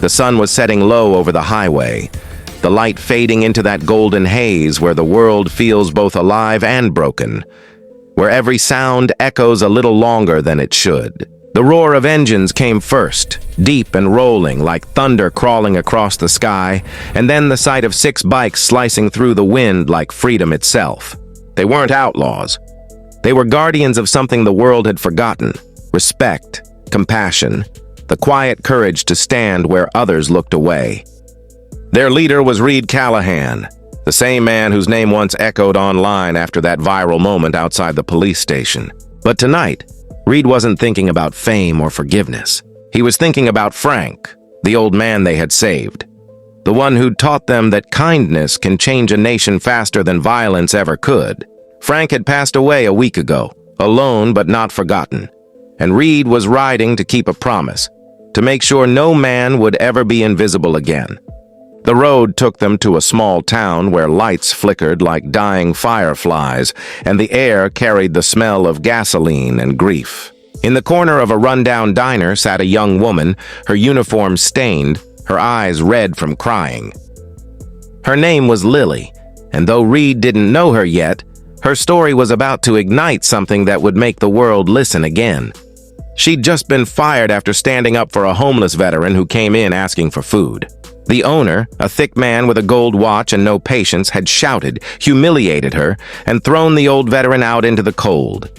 The sun was setting low over the highway, the light fading into that golden haze where the world feels both alive and broken, where every sound echoes a little longer than it should. The roar of engines came first, deep and rolling like thunder crawling across the sky, and then the sight of 6 bikes slicing through the wind like freedom itself. They weren't outlaws. They were guardians of something the world had forgotten: respect, compassion, the quiet courage to stand where others looked away. Their leader was Reed Callahan, the same man whose name once echoed online after that viral moment outside the police station. But tonight, Reed wasn't thinking about fame or forgiveness. He was thinking about Frank, the old man they had saved. The one who'd taught them that kindness can change a nation faster than violence ever could. Frank had passed away a week ago, alone but not forgotten. And Reed was riding to keep a promise, to make sure no man would ever be invisible again. The road took them to a small town where lights flickered like dying fireflies, and the air carried the smell of gasoline and grief. In the corner of a rundown diner sat a young woman, her uniform stained, her eyes red from crying. Her name was Lily, and though Reed didn't know her yet, her story was about to ignite something that would make the world listen again. She'd just been fired after standing up for a homeless veteran who came in asking for food. The owner, a thick man with a gold watch and no patience, had shouted, humiliated her, and thrown the old veteran out into the cold.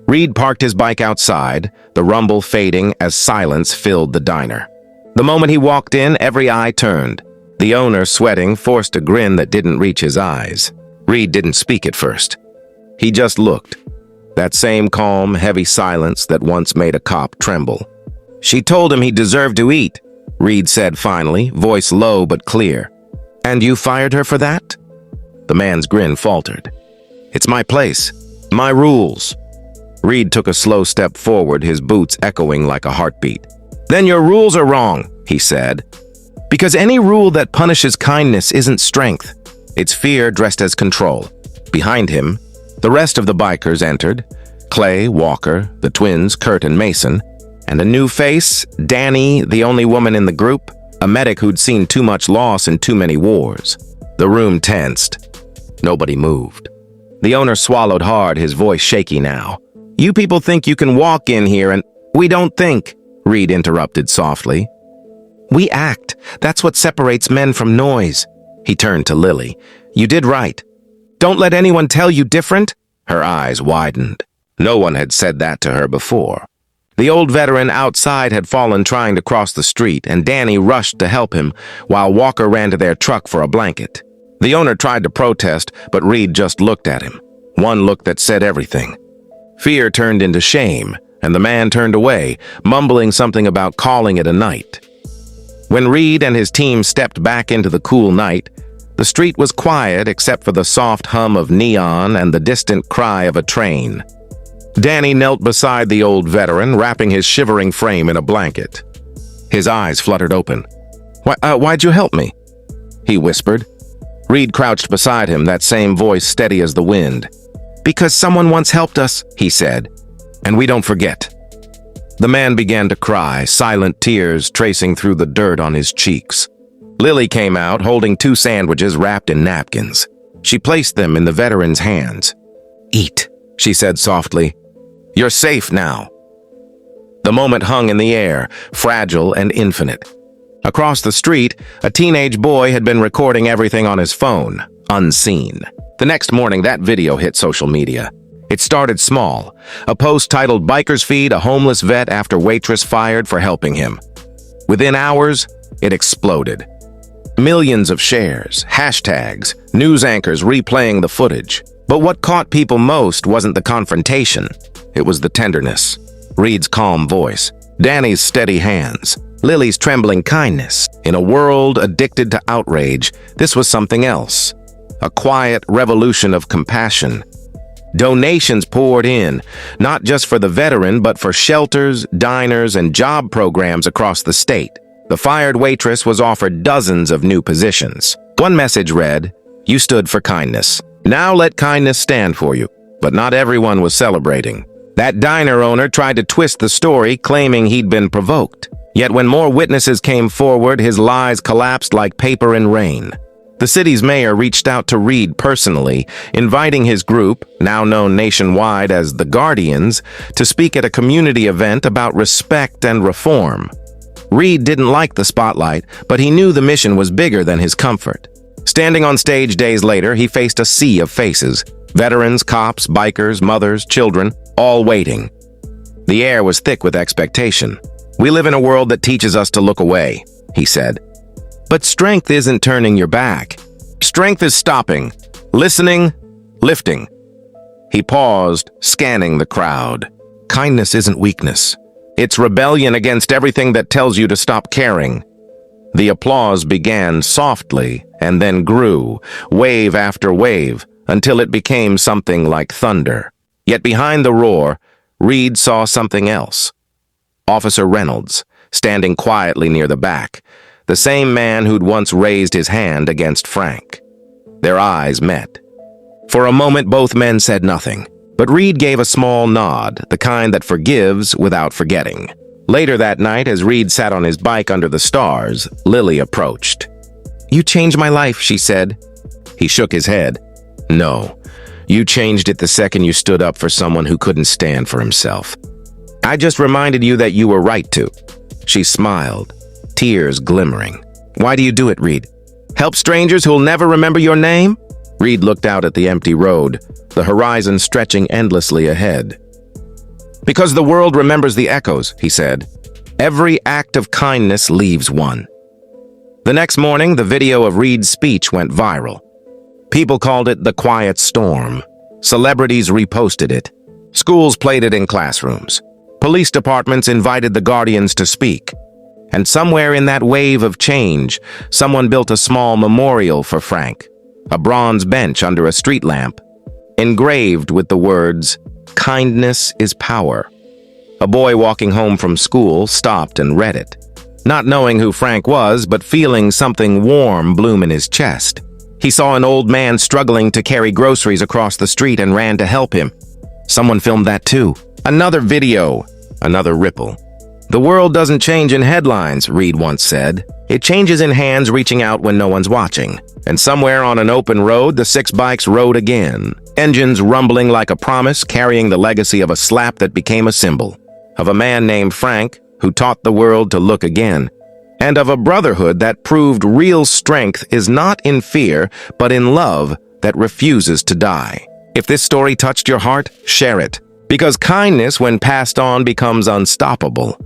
Reed parked his bike outside, the rumble fading as silence filled the diner. The moment he walked in, every eye turned. The owner, sweating, forced a grin that didn't reach his eyes. Reed didn't speak at first. He just looked. That same calm, heavy silence that once made a cop tremble. "She told him he deserved to eat," Reed said finally, voice low but clear. "And you fired her for that?" The man's grin faltered. "It's my place. My rules." Reed took a slow step forward, his boots echoing like a heartbeat. "Then your rules are wrong," he said. "Because any rule that punishes kindness isn't strength. It's fear dressed as control." Behind him, the rest of the bikers entered. Clay, Walker, the twins, Kurt and Mason, and a new face, Danny, the only woman in the group, a medic who'd seen too much loss in too many wars. The room tensed. Nobody moved. The owner swallowed hard, his voice shaky now. "You people think you can walk in here and—" "We don't think," Reed interrupted softly. "We act. That's what separates men from noise." He turned to Lily. "You did right. Don't let anyone tell you different." Her eyes widened. No one had said that to her before. The old veteran outside had fallen trying to cross the street, and Danny rushed to help him, while Walker ran to their truck for a blanket. The owner tried to protest, but Reed just looked at him. One look that said everything. Fear turned into shame, and the man turned away, mumbling something about calling it a night. When Reed and his team stepped back into the cool night, the street was quiet except for the soft hum of neon and the distant cry of a train. Danny knelt beside the old veteran, wrapping his shivering frame in a blanket. His eyes fluttered open. Why'd you help me?" he whispered. Reed crouched beside him, that same voice steady as the wind. "Because someone once helped us," he said, "and we don't forget." The man began to cry, silent tears tracing through the dirt on his cheeks. Lily came out, holding 2 sandwiches wrapped in napkins. She placed them in the veteran's hands. "Eat," she said softly. "You're safe now." The moment hung in the air, fragile and infinite. Across the street, a teenage boy had been recording everything on his phone, unseen. The next morning, that video hit social media. It started small, a post titled "Bikers Feed a Homeless Vet After Waitress Fired for Helping Him." Within hours, it exploded. Millions of shares, hashtags, news anchors replaying the footage. But what caught people most wasn't the confrontation. It was the tenderness. Reed's calm voice, Danny's steady hands, Lily's trembling kindness. In a world addicted to outrage, this was something else. A quiet revolution of compassion. Donations poured in, not just for the veteran, but for shelters, diners, and job programs across the state. The fired waitress was offered dozens of new positions. One message read, "You stood for kindness. Now let kindness stand for you." But not everyone was celebrating. That diner owner tried to twist the story, claiming he'd been provoked. Yet when more witnesses came forward, his lies collapsed like paper in rain. The city's mayor reached out to Reed personally, inviting his group, now known nationwide as the Guardians, to speak at a community event about respect and reform. Reed didn't like the spotlight, but he knew the mission was bigger than his comfort. Standing on stage days later, he faced a sea of faces. Veterans, cops, bikers, mothers, children, all waiting. The air was thick with expectation. "We live in a world that teaches us to look away," he said. "But strength isn't turning your back. Strength is stopping, listening, lifting." He paused, scanning the crowd. Kindness isn't weakness. It's rebellion against everything that tells you to stop caring. The applause began softly and then grew, wave after wave, until it became something like thunder. Yet behind the roar, Reed saw something else. Officer Reynolds, standing quietly near the back, the same man who'd once raised his hand against Frank. Their eyes met. For a moment, both men said nothing, but Reed gave a small nod, the kind that forgives without forgetting. Later that night, as Reed sat on his bike under the stars, Lily approached. "You changed my life," she said. He shook his head. "No, you changed it the second you stood up for someone who couldn't stand for himself. I just reminded you that you were right to." She smiled, tears glimmering. "Why do you do it, Reed? Help strangers who'll never remember your name?" Reed looked out at the empty road, the horizon stretching endlessly ahead. "Because the world remembers the echoes," he said. "Every act of kindness leaves one." The next morning, the video of Reed's speech went viral. People called it the Quiet Storm. Celebrities reposted it. Schools played it in classrooms. Police departments invited the Guardians to speak. And somewhere in that wave of change, someone built a small memorial for Frank, a bronze bench under a street lamp, engraved with the words, "Kindness is power." A boy walking home from school stopped and read it, not knowing who Frank was, but feeling something warm bloom in his chest. He saw an old man struggling to carry groceries across the street and ran to help him. Someone filmed that too. Another video, another ripple. "The world doesn't change in headlines," Reed once said. "It changes in hands reaching out when no one's watching." And somewhere on an open road, the 6 bikes rode again, engines rumbling like a promise, carrying the legacy of a slap that became a symbol, of a man named Frank who taught the world to look again, and of a brotherhood that proved real strength is not in fear, but in love that refuses to die. If this story touched your heart, share it, because kindness, when passed on, becomes unstoppable.